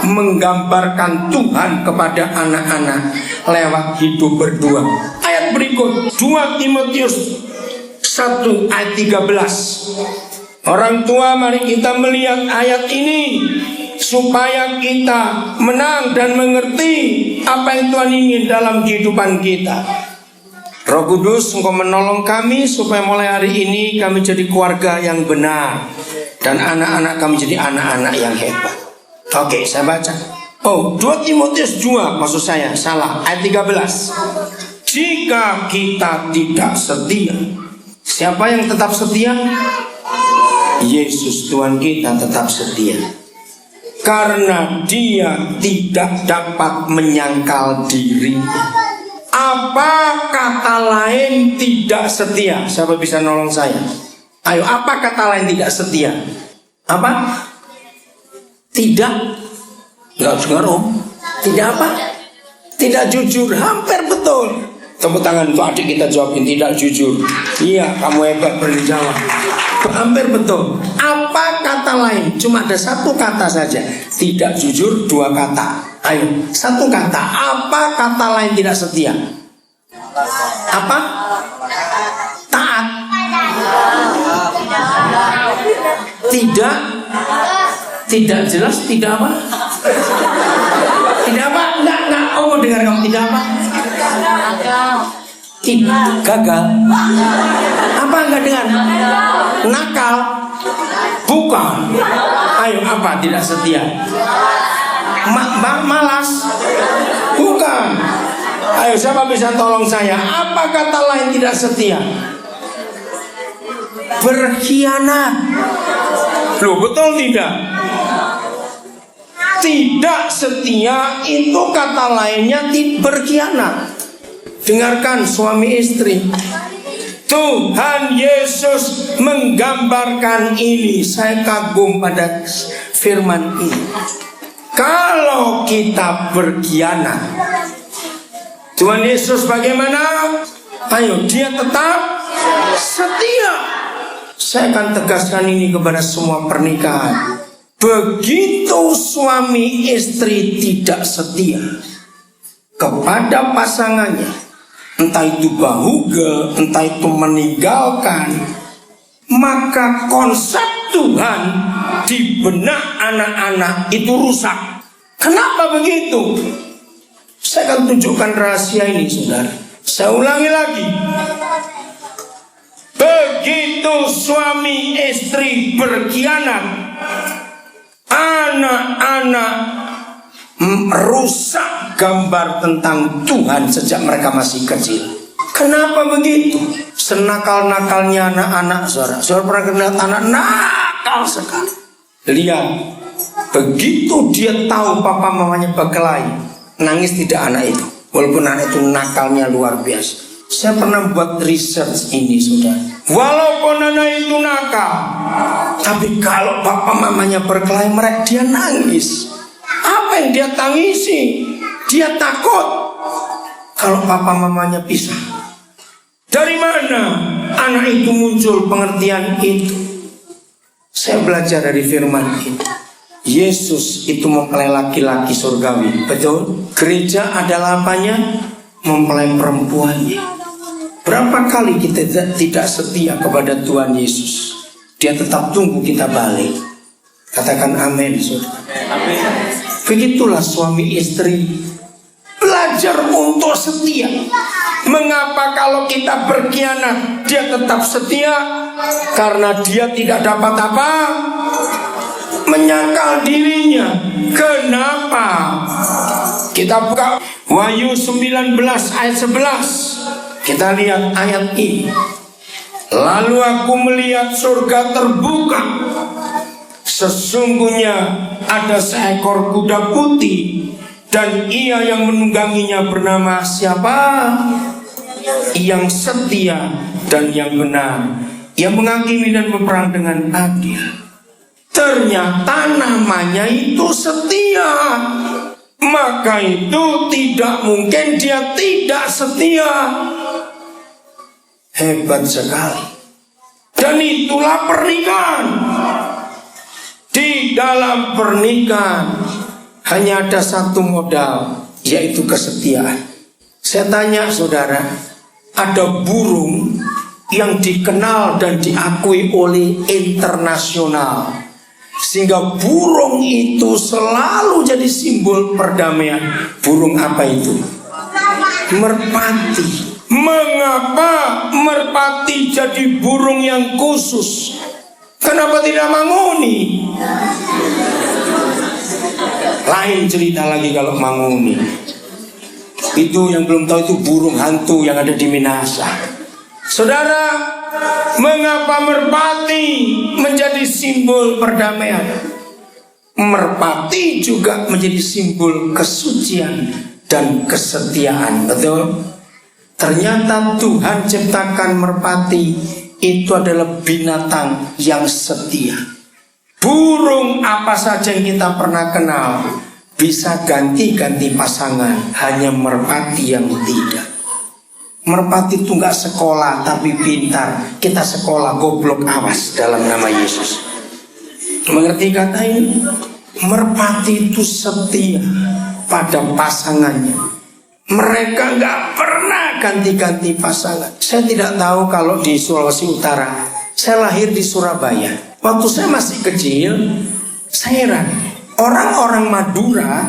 menggambarkan Tuhan kepada anak-anak lewat hidup berdua. Ayat berikut 2 Timotius 1 ayat 13. Orang tua, mari kita melihat ayat ini supaya kita menang dan mengerti apa yang Tuhan ingin dalam kehidupan kita. Roh Kudus, Engkau menolong kami supaya mulai hari ini kami jadi keluarga yang benar, dan anak-anak kami jadi anak-anak yang hebat. Oke, saya baca. 2 Timotius 2, maksud saya salah, ayat 13. Jika kita tidak setia, siapa yang tetap setia? Yesus Tuhan kita tetap setia, karena Dia tidak dapat menyangkal dirinya. Apa kata lain tidak setia? Siapa bisa nolong saya? Ayo, apa kata lain tidak setia? Apa? Tidak. Enggak dengar om. Tidak apa? Tidak jujur. Hampir betul. Tepuk tangan untuk adik kita jawabin tidak jujur. Iya, kamu hebat berani jawab. Hampir betul. Apa kata lain? Cuma ada satu kata saja. Tidak jujur, 2 kata. Ayo, 1 kata. Apa kata lain tidak setia? Apa? Taat. Tidak jelas, tidak apa? Tidak apa? Enggak. Oh, dengar kamu tidak apa? Gagal. Apa enggak dengar? Nakal. Bukan. Ayo, apa tidak setia? Malas. Bukan. Ayo, siapa bisa tolong saya? Apa kata lain tidak setia? Berkhianat. Loh, betul tidak? Tidak setia itu kata lainnya berkhianat. Dengarkan suami istri. Tuhan Yesus menggambarkan ini. Saya kagum pada firman ini. Kalau kita berkhianat, Tuhan Yesus bagaimana? Ayo, dia tetap setia. Saya akan tegaskan ini kepada semua pernikahan. Begitu suami istri tidak setia kepada pasangannya, entah itu bahuga, entah itu meninggalkan, maka konsep Tuhan di benak anak-anak itu rusak. Kenapa begitu? Saya akan tunjukkan rahasia ini, saudara. Saya ulangi lagi. Begitu suami istri berkhianat, anak-anak rusak gambar tentang Tuhan sejak mereka masih kecil. Kenapa begitu? Senakal-nakalnya anak-anak, saudara. Saudara pernah kenal anak nakal sekali. Lihat, begitu dia tahu papa mamanya berkelahi, nangis tidak anak itu. Walaupun anak itu nakalnya luar biasa. Saya pernah buat research ini, saudara. Walaupun anak itu nakal, tapi kalau papa mamanya berkelahi, mereka dia nangis. Apa yang dia tangisi? Dia takut kalau papa mamanya pisah. Dari mana anak itu muncul pengertian itu? Saya belajar dari firman ini. Yesus itu mempelai laki-laki surgawi, betul? Gereja adalah apanya? Mempelai perempuannya. Berapa kali kita tidak setia kepada Tuhan Yesus? Dia tetap tunggu kita balik. Katakan amin, saudara. Amin. Begitulah suami istri belajar untuk setia. Mengapa kalau kita berkhianat dia tetap setia? Karena dia tidak dapat apa? Menyangkal dirinya. Kenapa? Kita buka Wahyu 19 ayat 11. Kita lihat ayat ini. Lalu aku melihat surga terbuka. Sesungguhnya ada seekor kuda putih, dan ia yang menungganginya bernama siapa? Yang setia dan yang benar, yang menghakimi dan berperang dengan adil. Ternyata namanya itu setia. Maka itu tidak mungkin dia tidak setia. Hebat sekali. Dan itulah pernikahan. Di dalam pernikahan hanya ada satu modal, yaitu kesetiaan. Saya tanya saudara, ada burung yang dikenal dan diakui oleh internasional, sehingga burung itu selalu jadi simbol perdamaian. Burung apa itu? Merpati. Mengapa merpati jadi burung yang khusus? Kenapa tidak manguni? Lain cerita lagi kalau manguni. Itu yang belum tahu, itu burung hantu yang ada di Minasa. Saudara, mengapa merpati menjadi simbol perdamaian? Merpati juga menjadi simbol kesucian dan kesetiaan, betul? Ternyata Tuhan ciptakan merpati itu adalah binatang yang setia. Burung apa saja yang kita pernah kenal bisa ganti-ganti pasangan, hanya merpati yang tidak. Merpati itu gak sekolah tapi pintar. Kita sekolah, goblok, awas dalam nama Yesus. Mengerti kata ini? Merpati itu setia pada pasangannya. Mereka gak pernah ganti-ganti pasangan. Saya tidak tahu kalau di Sulawesi Utara. Saya Saya lahir di Surabaya. Waktu saya masih kecil, saya heran. Orang-orang Madura,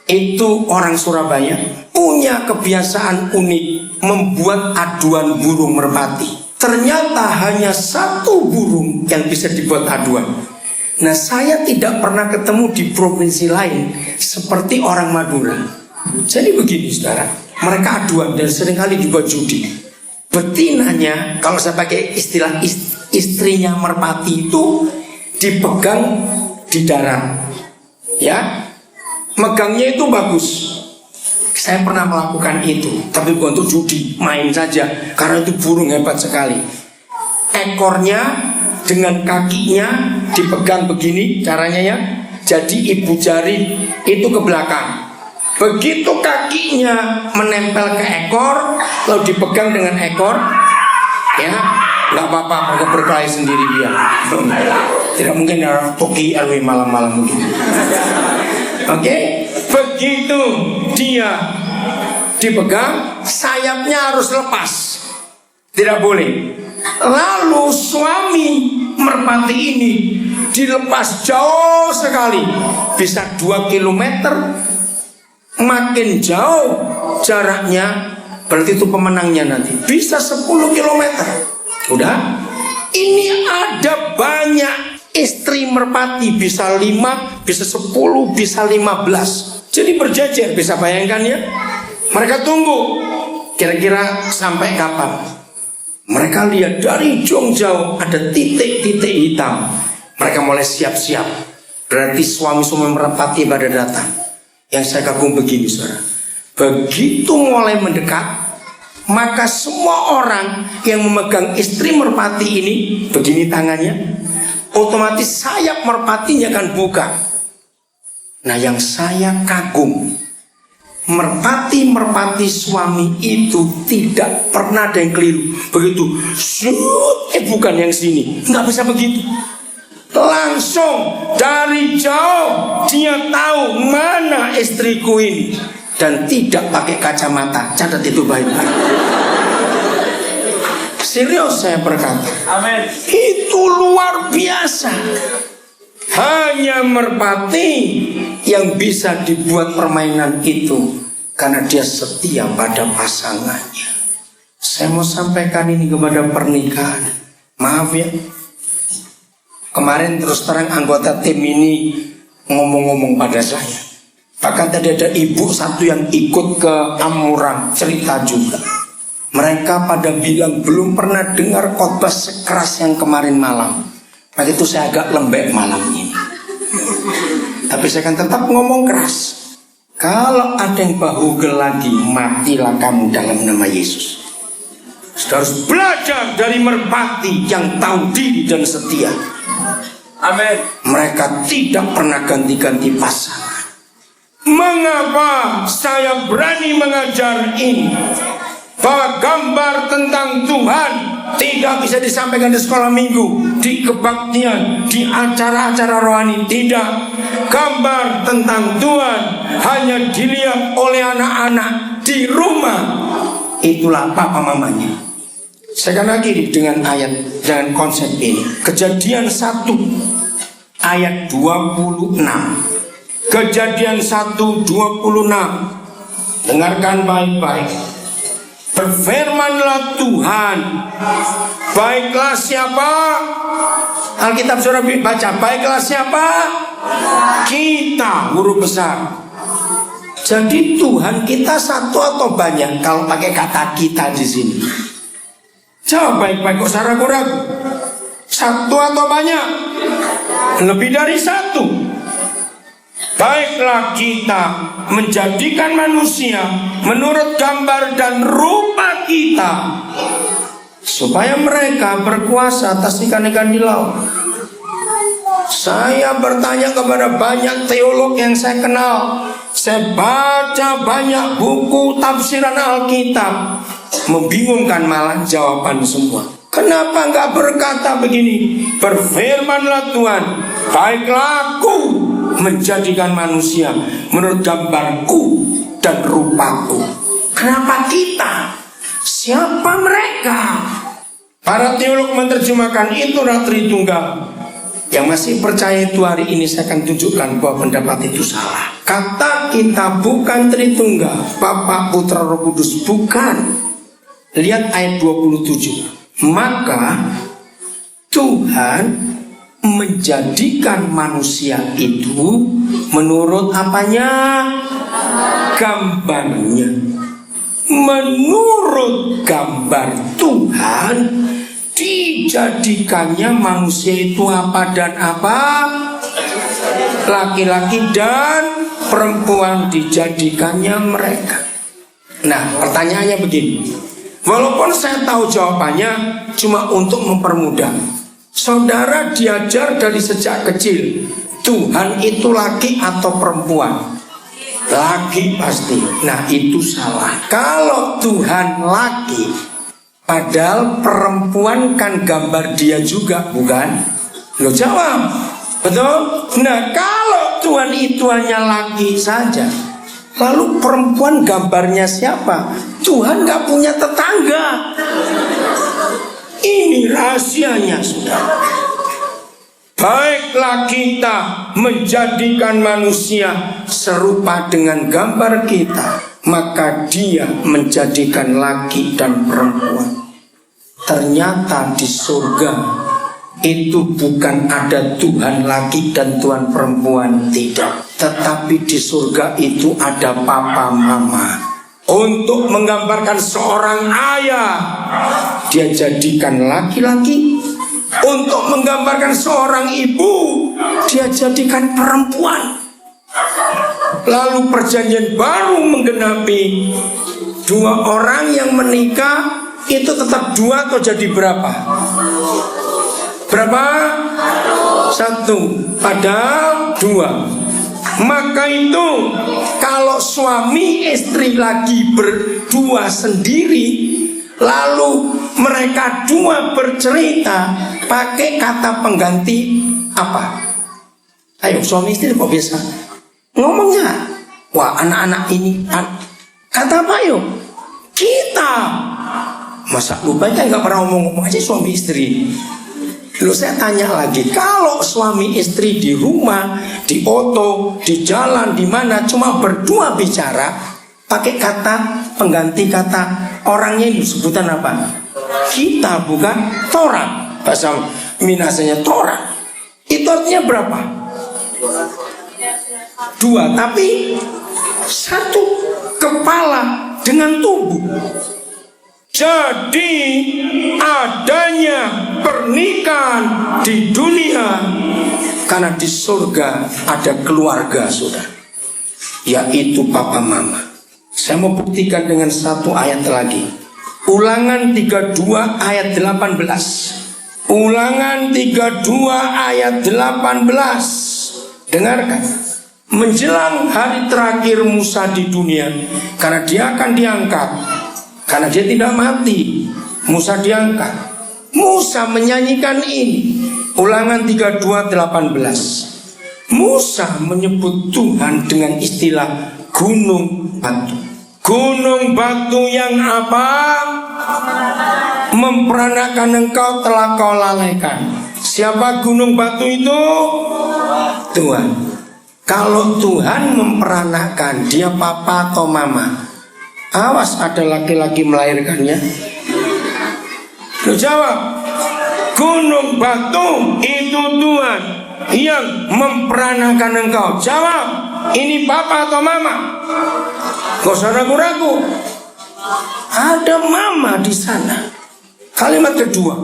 itu orang Surabaya, punya kebiasaan unik membuat aduan burung merpati. Ternyata hanya satu burung yang bisa dibuat aduan. Nah, saya tidak pernah ketemu di provinsi lain seperti orang Madura. Jadi begini saudara, mereka aduan dan seringkali dibuat judi. Betinanya, kalau saya pakai istilah istrinya merpati itu dipegang di darat, ya, megangnya itu bagus. Saya pernah melakukan itu, tapi bukan untuk judi, main saja, karena itu burung hebat sekali. Ekornya dengan kakinya dipegang begini caranya ya, jadi ibu jari itu ke belakang. Begitu kakinya menempel ke ekor, lalu dipegang dengan ekor, ya, nggak apa-apa, berkelahi sendiri dia. Tidak mungkin ada toki RW malam-malam begini. Oke, begitu dia dipegang, sayapnya harus lepas, tidak boleh. Lalu suami merpati ini dilepas jauh sekali, bisa 2 kilometer. Makin jauh jaraknya, berarti itu pemenangnya nanti. Bisa 10 kilometer. Udah. Ini ada banyak istri merpati, bisa 5, bisa 10, bisa 15. Jadi berjejer, bisa bayangkan ya. Mereka tunggu kira-kira sampai kapan. Mereka lihat dari jauh ada titik-titik hitam. Mereka mulai siap-siap. Berarti suami-suami merpati pada datang. Yang saya kagum begini saudara, begitu mulai mendekat, maka semua orang yang memegang istri merpati ini, begini tangannya, otomatis sayap merpatinya akan buka. Nah, yang saya kagum, merpati suami itu tidak pernah ada yang keliru. Begitu, bukan yang sini, nggak bisa begitu. Langsung dari jauh dia tahu mana istriku ini, dan tidak pakai kacamata. Catat itu baik-baik. Serius saya berkata. Amin. Itu luar biasa. Hanya merpati yang bisa dibuat permainan itu karena dia setia pada pasangannya. Saya mau sampaikan ini kepada pernikahan. Maaf ya, kemarin terus terang anggota tim ini ngomong-ngomong pada saya. Bahkan tadi ada ibu satu yang ikut ke Amurang cerita juga. Mereka pada bilang belum pernah dengar khotbah sekeras yang kemarin malam. Maka itu saya agak lembek malam ini. Tapi saya akan tetap ngomong keras. Kalau ada yang bahugel lagi, matilah kamu dalam nama Yesus. Saudara harus belajar dari merpati yang tahu diri dan setia. Amin. Mereka tidak pernah ganti-ganti pasangan. Mengapa saya berani mengajar ini? Bahwa gambar tentang Tuhan tidak bisa disampaikan di sekolah minggu, di kebaktian, di acara-acara rohani. Tidak. Gambar tentang Tuhan hanya dilihat oleh anak-anak di rumah. Itulah papa mamanya. Saya akan akhiri dengan ayat, dengan konsep ini. Kejadian 1 ayat 26. Kejadian 1:26. Dengarkan baik-baik. Berfirmanlah Tuhan. Baiklah siapa? Alkitab saudara baca. Baiklah siapa? Kita, huruf besar. Jadi Tuhan kita satu atau banyak? Kalau pakai kata kita di sini. Jawab baik-baik, kok saya ragu-ragu. Satu atau banyak? Lebih dari satu. Baiklah kita menjadikan manusia menurut gambar dan rupa kita, supaya mereka berkuasa atas ikan-ikan di laut. Saya bertanya kepada banyak teolog yang saya kenal. Saya baca banyak buku tafsiran Alkitab. Membingungkan malah jawaban semua. Kenapa enggak berkata begini? Berfirmanlah Tuhan, baiklah aku menjadikan manusia menurut gambarku dan rupaku. Kenapa kita? Siapa mereka? Para teolog menerjemahkan itulah Tritunggal. Yang masih percaya itu hari ini saya akan tunjukkan bahwa pendapat itu salah. Kata kita bukan Tritunggal, Bapa, Putra, Roh Kudus, bukan. Lihat ayat 27. Maka Tuhan menjadikan manusia itu menurut apanya? Gambarnya. Menurut gambar Tuhan dijadikannya manusia itu apa dan apa? Laki-laki dan perempuan dijadikannya mereka. Nah, pertanyaannya begini. Walaupun saya tahu jawabannya, cuma untuk mempermudah. Saudara diajar dari sejak kecil, Tuhan itu laki atau perempuan? Laki pasti. Nah, itu salah. Kalau Tuhan laki, padahal perempuan kan gambar dia juga, bukan? Lo jawab, betul? Nah, kalau Tuhan itu hanya laki saja, lalu perempuan gambarnya siapa? Tuhan gak punya tetangga. Ini rahasianya, saudara. Baiklah kita menjadikan manusia serupa dengan gambar kita, maka dia menjadikan laki dan perempuan. Ternyata di surga itu bukan ada Tuhan laki dan Tuhan perempuan, tidak. Tetapi di surga itu ada papa mama. Untuk menggambarkan seorang ayah, dia jadikan laki-laki. Untuk menggambarkan seorang ibu, dia jadikan perempuan. Lalu perjanjian baru menggenapi, dua orang yang menikah itu tetap dua atau jadi berapa? Berapa? Satu. Padahal dua. Maka itu kalau suami istri lagi berdua sendiri, lalu mereka dua bercerita pakai kata pengganti apa? Ayo, suami istri kok biasa ngomongnya? Wah, anak-anak ini kata apa yuk? Kita. Masa lupa kan gak pernah ngomong-ngomong aja suami istri. Lalu saya tanya lagi, kalau suami istri di rumah, di oto, di jalan, di mana cuma berdua bicara, pakai kata pengganti kata, orangnya disebutan apa? Kita, bukan Torah. Bahasa Minasanya Torah. Itu artinya berapa? Dua, tapi satu kepala dengan tubuh. Jadi adanya pernikahan di dunia karena di surga ada keluarga, saudara, yaitu papa mama. Saya mau buktikan dengan satu ayat lagi. Ulangan 32 ayat 18. Ulangan 32 ayat 18. Dengarkan. Menjelang hari terakhir Musa di dunia, karena dia akan diangkat, karena dia tidak mati, Musa diangkat. Musa menyanyikan ini. Ulangan 32:18. Musa menyebut Tuhan dengan istilah gunung batu. Gunung batu yang apa? Memperanakan engkau telah kau lalaikan. Siapa gunung batu itu? Tuhan. Kalau Tuhan memperanakan, dia papa atau mama? Awas ada laki-laki melahirkannya. Lu jawab. Gunung batu itu Tuhan yang memperanakan engkau. Jawab. Ini papa atau mama? Gak usah ragu-ragu. Ada mama di sana. Kalimat kedua.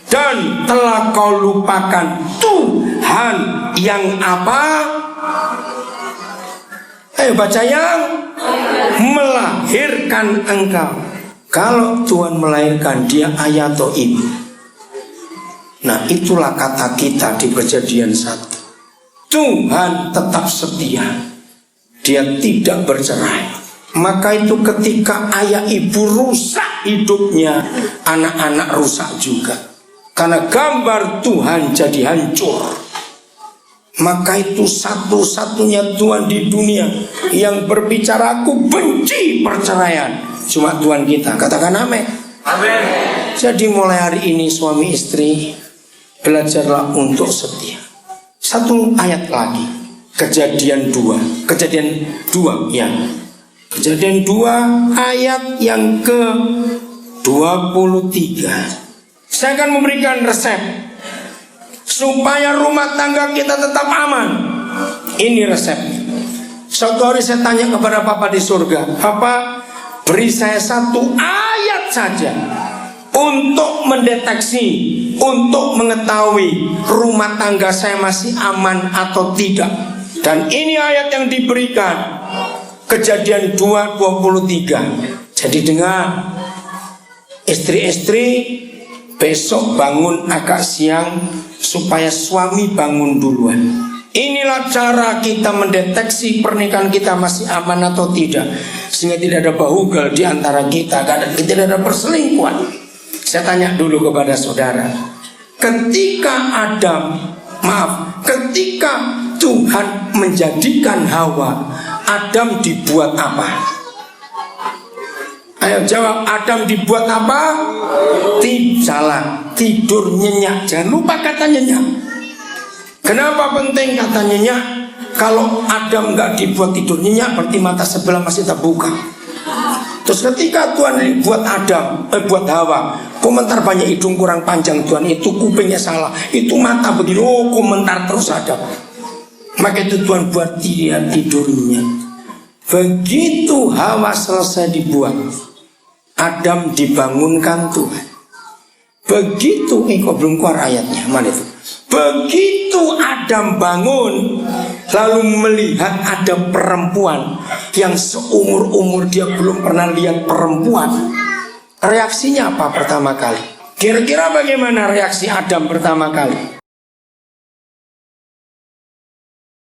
Dan telah kau lupakan Tuhan yang apa? Ayo baca, yang melahirkan engkau. Kalau Tuhan melahirkan, dia ayah atau ibu. Nah, itulah kata kita di Perjanjian 1. Tuhan tetap setia. Dia tidak bercerai. Maka itu ketika ayah ibu rusak hidupnya, anak-anak rusak juga. Karena gambar Tuhan jadi hancur. Maka itu satu-satunya Tuhan di dunia yang berbicara, aku benci perceraian, cuma Tuhan kita. Katakan amin. Amin. Jadi mulai hari ini suami istri belajarlah untuk setia. Satu ayat lagi, Kejadian 2 ya. Kejadian 2 ayat yang ke-23. Saya akan memberikan resep supaya rumah tangga kita tetap aman. Ini resepnya. Suatu hari saya tanya kepada Papa di surga, Papa, beri saya satu ayat saja untuk mendeteksi, untuk mengetahui rumah tangga saya masih aman atau tidak. Dan ini ayat yang diberikan, Kejadian 2:23. Jadi dengar, istri-istri besok bangun agak siang supaya suami bangun duluan. Inilah cara kita mendeteksi pernikahan kita masih aman atau tidak, sehingga tidak ada bahugal di antara kita, tidak ada perselingkuhan. Saya tanya dulu kepada saudara, ketika Tuhan menjadikan Hawa, Adam dibuat apa? Ayo jawab, Adam dibuat apa? Salah, tidur nyenyak. Jangan lupa kata nyenyak. Kenapa penting kata nyenyak? Kalau Adam nggak dibuat tidur nyenyak, berarti mata sebelah masih terbuka. Terus ketika Tuhan buat buat Hawa, komentar banyak, hidung kurang panjang Tuhan, itu kupingnya salah, itu mata begini, komentar terus Adam. Maka itu Tuhan buat dia tidurnya. Begitu Hawa selesai dibuat, Adam dibangunkan Tuhan. Begitu, kok belum keluar ayatnya, mana itu? Begitu Adam bangun, lalu melihat ada perempuan yang seumur-umur dia belum pernah lihat perempuan. Reaksinya apa pertama kali? Kira-kira bagaimana reaksi Adam pertama kali?